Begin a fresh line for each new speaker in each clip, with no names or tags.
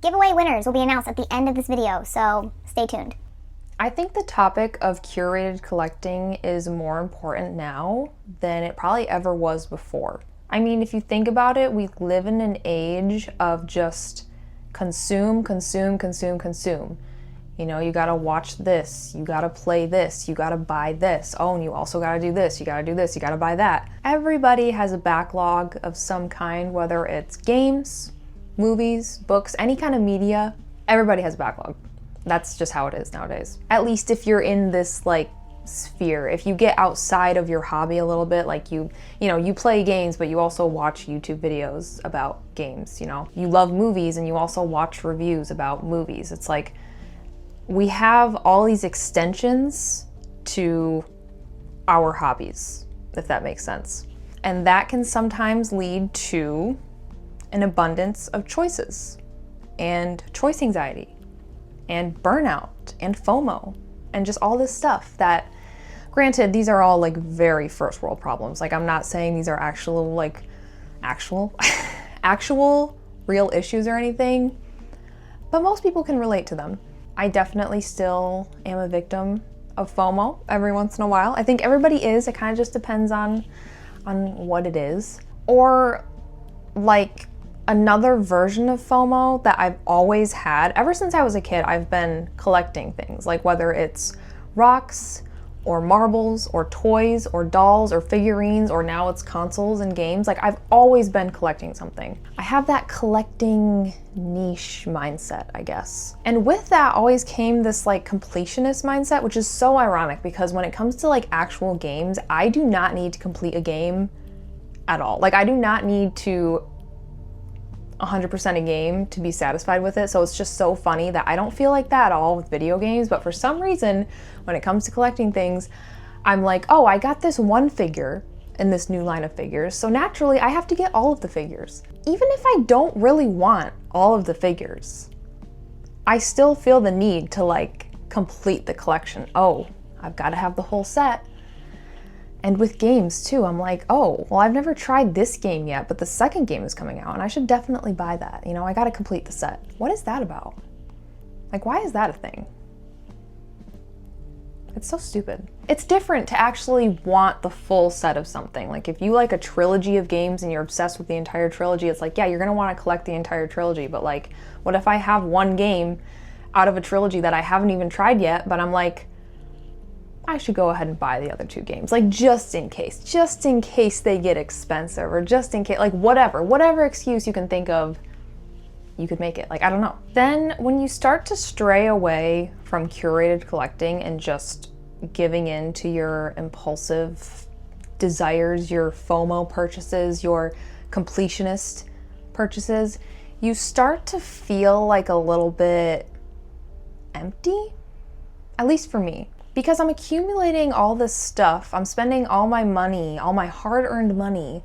Giveaway winners will be announced at the end of this video, so stay tuned.
I think the topic of curated collecting is more important now than it probably ever was before. I mean, if you think about it, we live in an age of just consume, consume, consume, consume. You know, you gotta watch this, you gotta play this, you gotta buy this. Oh, and you also gotta do this, you gotta do this, you gotta buy that. Everybody has a backlog of some kind, whether it's games, movies, books, any kind of media. Everybody has a backlog. That's just how it is nowadays. At least if you're in this like sphere. If you get outside of your hobby a little bit, like you play games, but you also watch YouTube videos about games, you know. You love movies and you also watch reviews about movies. It's like we have all these extensions to our hobbies, if that makes sense. And that can sometimes lead to an abundance of choices and choice anxiety and burnout and FOMO and just all this stuff that, granted, these are all like very first world problems. Like, I'm not saying these are actual real issues or anything, but most people can relate to them. I definitely still am a victim of FOMO every once in a while. I think everybody is. It kind of just depends on what it is. Or like another version of FOMO that I've always had, ever since I was a kid, I've been collecting things, like whether it's rocks or marbles or toys or dolls or figurines, or now it's consoles and games. Like, I've always been collecting something. I have that collecting niche mindset, I guess. And with that always came this like completionist mindset, which is so ironic because when it comes to like actual games, I do not need to complete a game at all. Like, I do not need to 100% a game to be satisfied with it. So it's just so funny that I don't feel like that at all with video games, but for some reason, when it comes to collecting things, I'm like, oh, I got this one figure in this new line of figures, so naturally I have to get all of the figures. Even if I don't really want all of the figures, I still feel the need to like complete the collection. Oh, I've got to have the whole set. And with games too, I'm like, oh, well, I've never tried this game yet, but the second game is coming out and I should definitely buy that. You know, I gotta complete the set. What is that about? Like, why is that a thing? It's so stupid. It's different to actually want the full set of something. Like, if you like a trilogy of games and you're obsessed with the entire trilogy, it's like, yeah, you're gonna wanna collect the entire trilogy, but like, what if I have one game out of a trilogy that I haven't even tried yet, but I'm like, I should go ahead and buy the other two games, like just in case they get expensive, or just in case, like whatever excuse you can think of, you could make it. Like, I don't know. Then when you start to stray away from curated collecting and just giving in to your impulsive desires, your FOMO purchases, your completionist purchases, you start to feel like a little bit empty, at least for me. Because I'm accumulating all this stuff, I'm spending all my money, all my hard-earned money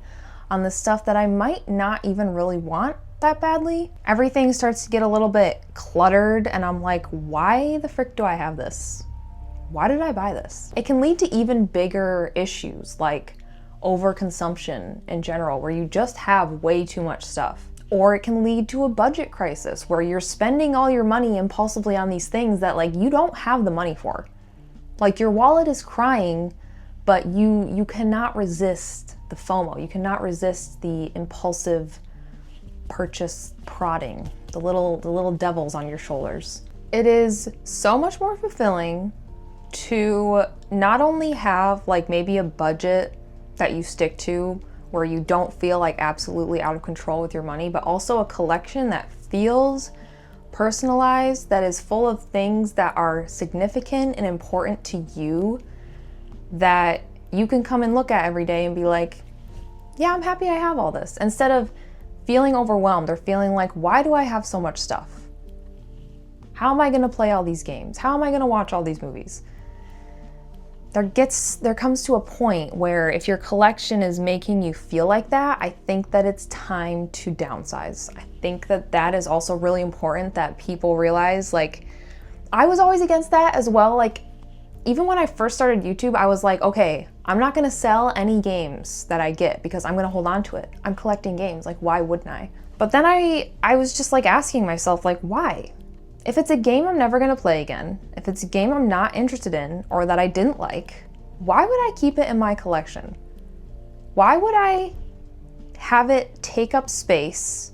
on the stuff that I might not even really want that badly. Everything starts to get a little bit cluttered and I'm like, why the frick do I have this? Why did I buy this? It can lead to even bigger issues like overconsumption in general, where you just have way too much stuff. Or it can lead to a budget crisis where you're spending all your money impulsively on these things that like you don't have the money for. Like, your wallet is crying, but you cannot resist the FOMO. You cannot resist the impulsive purchase prodding, the little devils on your shoulders. It is so much more fulfilling to not only have like maybe a budget that you stick to where you don't feel like absolutely out of control with your money, but also a collection that feels personalized, that is full of things that are significant and important to you, that you can come and look at every day and be like, yeah, I'm happy I have all this, instead of feeling overwhelmed or feeling like, why do I have so much stuff? How am I gonna play all these games? How am I gonna watch all these movies? There comes to a point where if your collection is making you feel like that, I think that it's time to downsize. I think that that is also really important that people realize. Like, I was always against that as well. Like, even when I first started YouTube, I was like, okay, I'm not gonna sell any games that I get because I'm gonna hold on to it. I'm collecting games, like, why wouldn't I? But then I was just like asking myself, like, why? If it's a game I'm never gonna play again, if it's a game I'm not interested in or that I didn't like, why would I keep it in my collection? Why would I have it take up space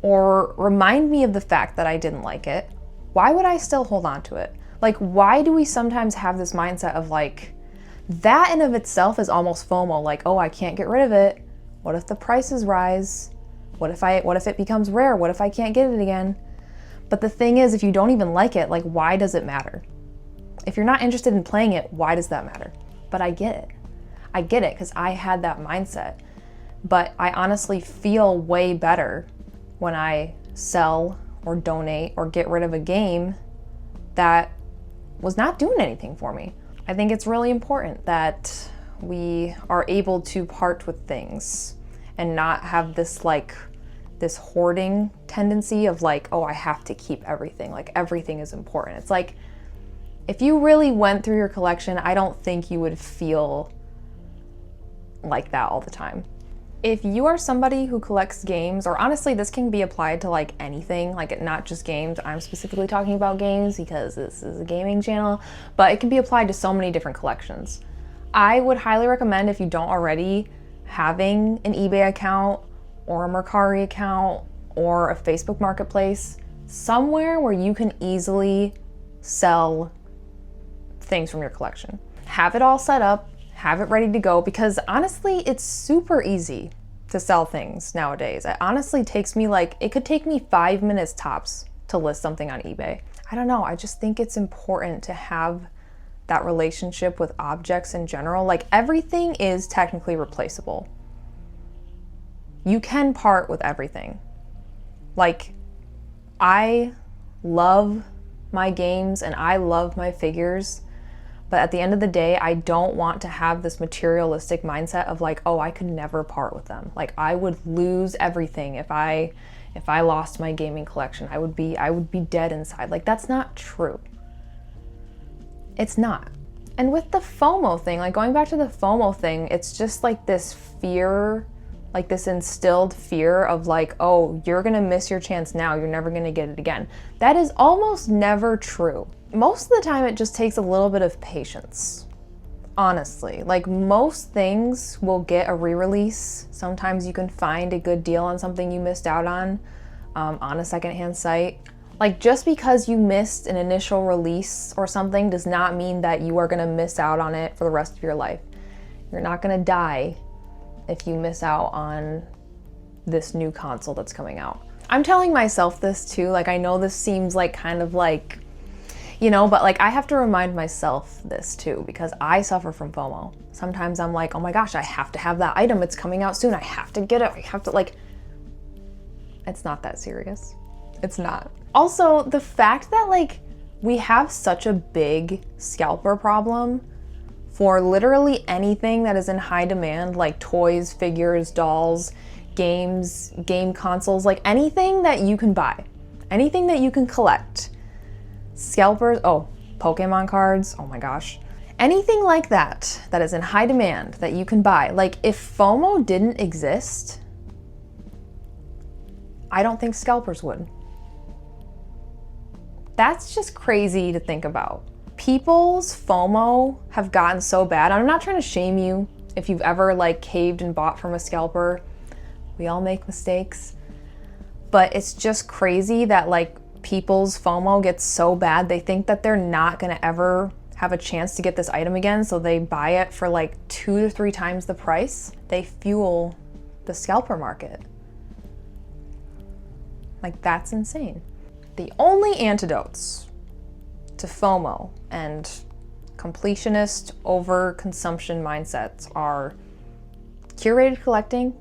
or remind me of the fact that I didn't like it? Why would I still hold on to it? Like, why do we sometimes have this mindset of like, that in of itself is almost FOMO, like, oh, I can't get rid of it. What if the prices rise? What if it becomes rare? What if I can't get it again? But the thing is, if you don't even like it, like, why does it matter? If you're not interested in playing it, why does that matter? But I get it. I get it because I had that mindset. But I honestly feel way better when I sell or donate or get rid of a game that was not doing anything for me. I think it's really important that we are able to part with things and not have this like this hoarding tendency of like, oh, I have to keep everything. Like everything is important. It's like, if you really went through your collection, I don't think you would feel like that all the time. If you are somebody who collects games, or honestly, this can be applied to like anything, like not just games. I'm specifically talking about games because this is a gaming channel, but it can be applied to so many different collections. I would highly recommend, if you don't already, having an eBay account or a Mercari account or a Facebook marketplace, somewhere where you can easily sell things from your collection. Have it all set up, have it ready to go, because honestly, it's super easy to sell things nowadays. It honestly takes me like, it could take me 5 minutes tops to list something on eBay. I don't know, I just think it's important to have that relationship with objects in general. Like everything is technically replaceable. You can part with everything. Like, I love my games and I love my figures, but at the end of the day, I don't want to have this materialistic mindset of like, oh, I could never part with them. Like I would lose everything if I lost my gaming collection. I would be dead inside. Like that's not true. It's not. And with the FOMO thing, like going back to the FOMO thing, it's just like this fear, like this instilled fear of like, oh, you're gonna miss your chance now, you're never gonna get it again. That is almost never true. Most of the time it just takes a little bit of patience, honestly. Like most things will get a re-release. Sometimes you can find a good deal on something you missed out on a secondhand site. Like just because you missed an initial release or something does not mean that you are gonna miss out on it for the rest of your life. You're not gonna die if you miss out on this new console that's coming out. I'm telling myself this too, like I know this seems like kind of like, you know, but like I have to remind myself this too because I suffer from FOMO. Sometimes I'm like, oh my gosh, I have to have that item, it's coming out soon, I have to get it, I have to like, it's not that serious. It's not. Also, the fact that like we have such a big scalper problem for literally anything that is in high demand, like toys, figures, dolls, games, game consoles, like anything that you can buy, anything that you can collect. Scalpers, oh, Pokemon cards, oh my gosh. Anything like that that is in high demand that you can buy. Like if FOMO didn't exist, I don't think scalpers would. That's just crazy to think about. People's FOMO have gotten so bad. I'm not trying to shame you if you've ever like caved and bought from a scalper. We all make mistakes. But it's just crazy that like people's FOMO gets so bad they think that they're not gonna ever have a chance to get this item again, so they buy it for like 2 to 3 times the price. They fuel the scalper market. Like that's insane. The only antidotes to FOMO and completionist overconsumption mindsets are curated collecting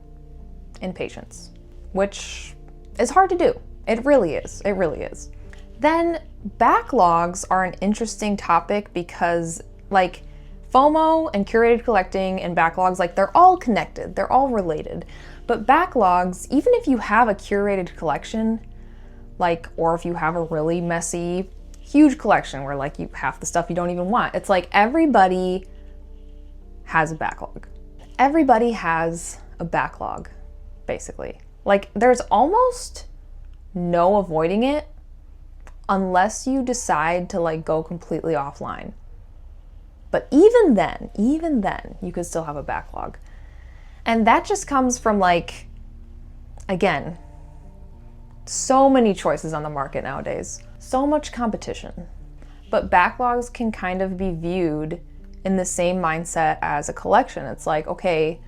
and patience, which is hard to do. It really is. It really is. Then backlogs are an interesting topic because like FOMO and curated collecting and backlogs, like they're all connected, they're all related. But backlogs, even if you have a curated collection, like, or if you have a really messy, huge collection where like you half the stuff you don't even want, it's like everybody has a backlog. Everybody has a backlog, basically. Like, there's almost no avoiding it unless you decide to like go completely offline. But even then, you could still have a backlog. And that just comes from like, again, so many choices on the market nowadays, so much competition. But backlogs can kind of be viewed in the same mindset as a collection. It's like, okay,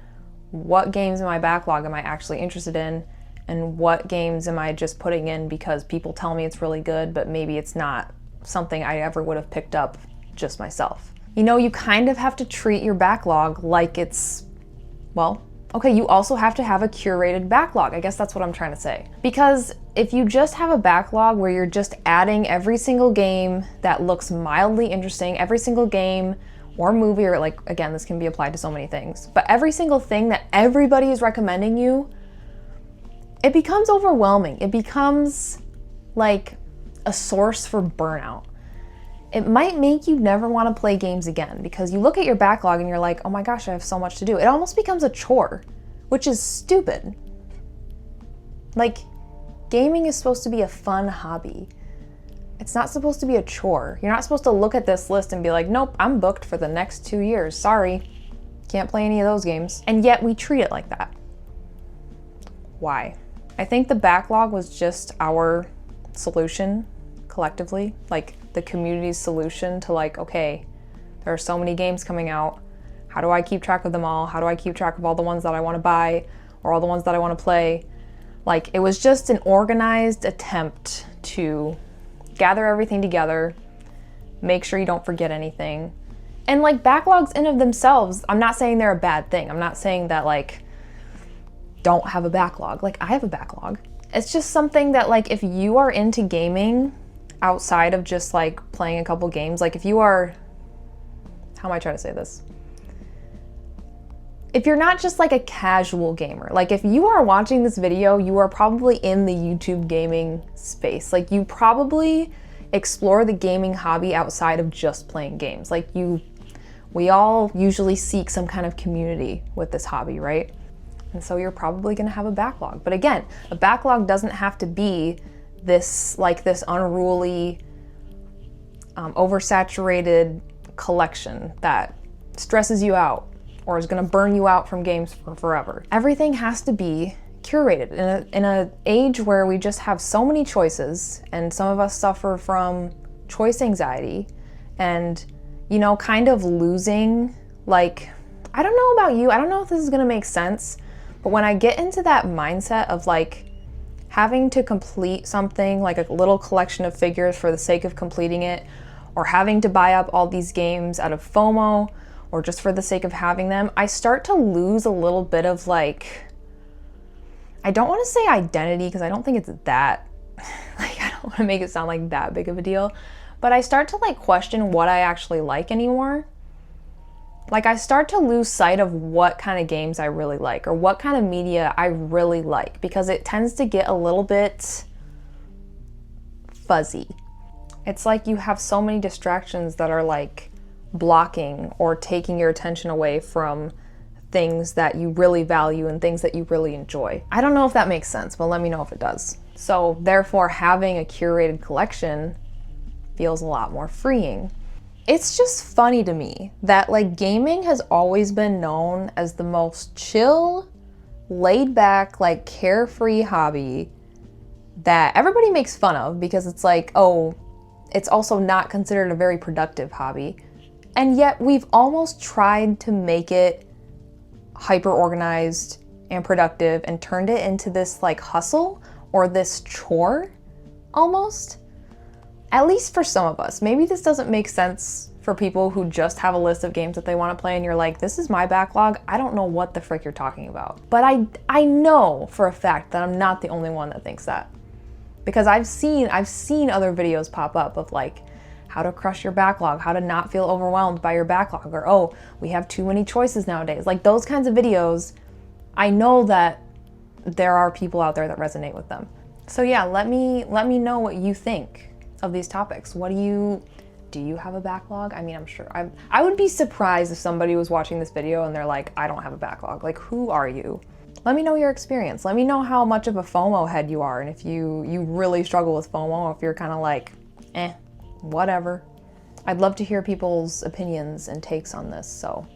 what games in my backlog am I actually interested in? And what games am I just putting in because people tell me it's really good, but maybe it's not something I ever would have picked up just myself. You know, you kind of have to treat your backlog like it's, well, okay, you also have to have a curated backlog. I guess that's what I'm trying to say. Because if you just have a backlog where you're just adding every single game that looks mildly interesting, every single game or movie, or like, again, this can be applied to so many things, but every single thing that everybody is recommending you, it becomes overwhelming. It becomes like a source for burnout. It might make you never want to play games again because you look at your backlog and you're like, oh my gosh, I have so much to do. It almost becomes a chore, which is stupid. Like, gaming is supposed to be a fun hobby. It's not supposed to be a chore. You're not supposed to look at this list and be like, nope, I'm booked for the next 2 years. Sorry, can't play any of those games. And yet we treat it like that. Why? I think the backlog was just our solution collectively, like the community's solution to like, okay, there are so many games coming out. How do I keep track of them all? How do I keep track of all the ones that I want to buy or all the ones that I want to play? Like, it was just an organized attempt to gather everything together, make sure you don't forget anything. And like, backlogs in of themselves, I'm not saying they're a bad thing. I'm not saying that like, don't have a backlog. Like, I have a backlog. It's just something that like, if you are into gaming outside of just like playing a couple games, like if you are, how am I trying to say this? If you're not just like a casual gamer, like if you are watching this video, you are probably in the YouTube gaming space. Like, you probably explore the gaming hobby outside of just playing games. Like, we all usually seek some kind of community with this hobby, right? And so you're probably gonna have a backlog. But again, a backlog doesn't have to be this like this unruly, oversaturated collection that stresses you out or is gonna burn you out from games for forever. Everything has to be curated. In an age where we just have so many choices and some of us suffer from choice anxiety and, you know, kind of losing, like, I don't know about you, I don't know if this is gonna make sense, but when I get into that mindset of like having to complete something, like a little collection of figures for the sake of completing it, or having to buy up all these games out of FOMO, or just for the sake of having them, I start to lose a little bit of like, I don't want to say identity because I don't think it's that, like, I don't want to make it sound like that big of a deal, but I start to like question what I actually like anymore. Like, I start to lose sight of what kind of games I really like or what kind of media I really like, because it tends to get a little bit fuzzy. It's like you have so many distractions that are like blocking or taking your attention away from things that you really value and things that you really enjoy. I don't know if that makes sense, but let me know if it does. So therefore, having a curated collection feels a lot more freeing. It's just funny to me that like gaming has always been known as the most chill, laid back, like carefree hobby that everybody makes fun of because it's like, oh, it's also not considered a very productive hobby. And yet we've almost tried to make it hyper organized and productive and turned it into this like hustle or this chore almost. At least for some of us. Maybe this doesn't make sense for people who just have a list of games that they want to play and you're like, this is my backlog. I don't know what the frick you're talking about. But I know for a fact that I'm not the only one that thinks that. Because I've seen other videos pop up of like how to crush your backlog, how to not feel overwhelmed by your backlog, or oh, we have too many choices nowadays. Like those kinds of videos, I know that there are people out there that resonate with them. So yeah, let me know what you think of these topics. Do you have a backlog? I mean, I'm sure I would be surprised if somebody was watching this video and they're like, I don't have a backlog. Like, who are you? Let me know your experience. Let me know how much of a FOMO head you are, and if you really struggle with FOMO, if you're kind of like, whatever. I'd love to hear people's opinions and takes on this, so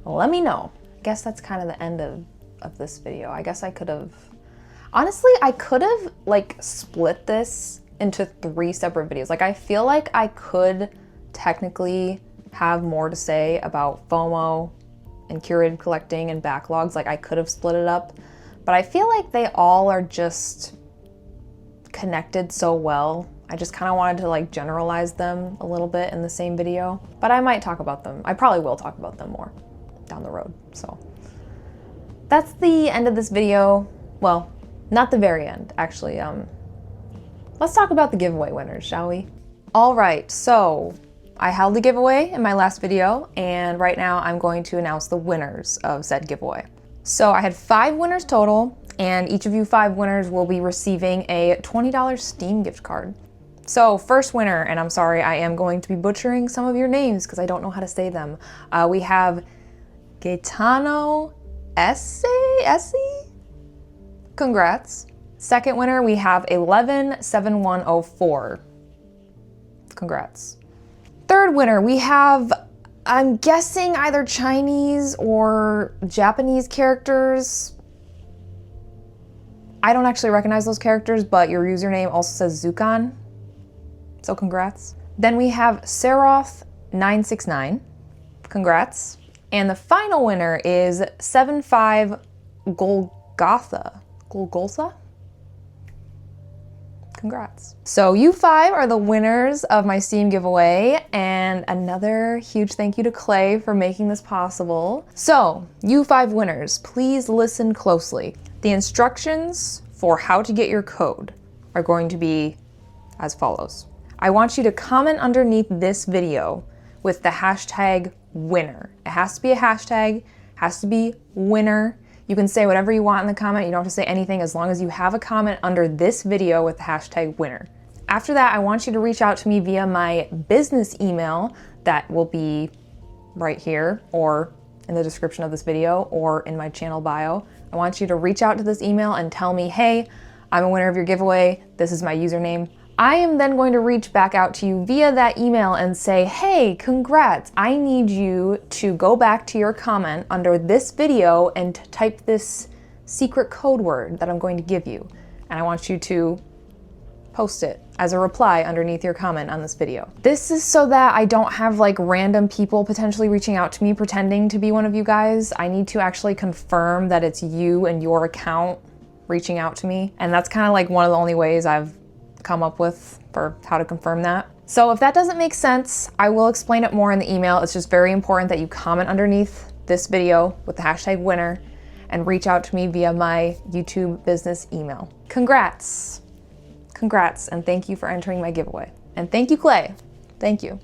let me know. I guess that's kind of the end of this video. I guess I could have, honestly, I could have like split this into 3 separate videos. Like I feel like I could technically have more to say about FOMO and curated collecting and backlogs. Like I could have split it up, but I feel like they all are just connected so well. I just kind of wanted to like generalize them a little bit in the same video, but I might talk about them. I probably will talk about them more down the road. So that's the end of this video. Well, not the very end, actually. Let's talk about the giveaway winners, shall we? All right, so I held the giveaway in my last video, and right now I'm going to announce the winners of said giveaway. So I had 5 winners total, and each of you 5 winners will be receiving a $20 Steam gift card. So first winner, and I'm sorry, I am going to be butchering some of your names because I don't know how to say them. We have Gaetano Essie? Congrats. Second winner, we have 117104. Congrats. Third winner, we have, I'm guessing either Chinese or Japanese characters. I don't actually recognize those characters, but your username also says Zukan. So congrats. Then we have Seroth969. Congrats. And the final winner is 75 Golgotha. Golgotha? Congrats. So you 5 are the winners of my Steam giveaway, and another huge thank you to Clay for making this possible. So you 5 winners, please listen closely. The instructions for how to get your code are going to be as follows. I want you to comment underneath this video with the hashtag winner. It has to be a hashtag, has to be winner. You can say whatever you want in the comment. You don't have to say anything as long as you have a comment under this video with the hashtag winner. After that, I want you to reach out to me via my business email that will be right here or in the description of this video or in my channel bio. I want you to reach out to this email and tell me, hey, I'm a winner of your giveaway. This is my username. I am then going to reach back out to you via that email and say, hey, congrats. I need you to go back to your comment under this video and type this secret code word that I'm going to give you. And I want you to post it as a reply underneath your comment on this video. This is so that I don't have like random people potentially reaching out to me pretending to be one of you guys. I need to actually confirm that it's you and your account reaching out to me. And that's kind of like one of the only ways I've come up with for how to confirm that. So if that doesn't make sense, I will explain it more in the email. It's just very important that you comment underneath this video with the hashtag winner and reach out to me via my YouTube business email. Congrats. Congrats, and thank you for entering my giveaway. And thank you, Clay. Thank you.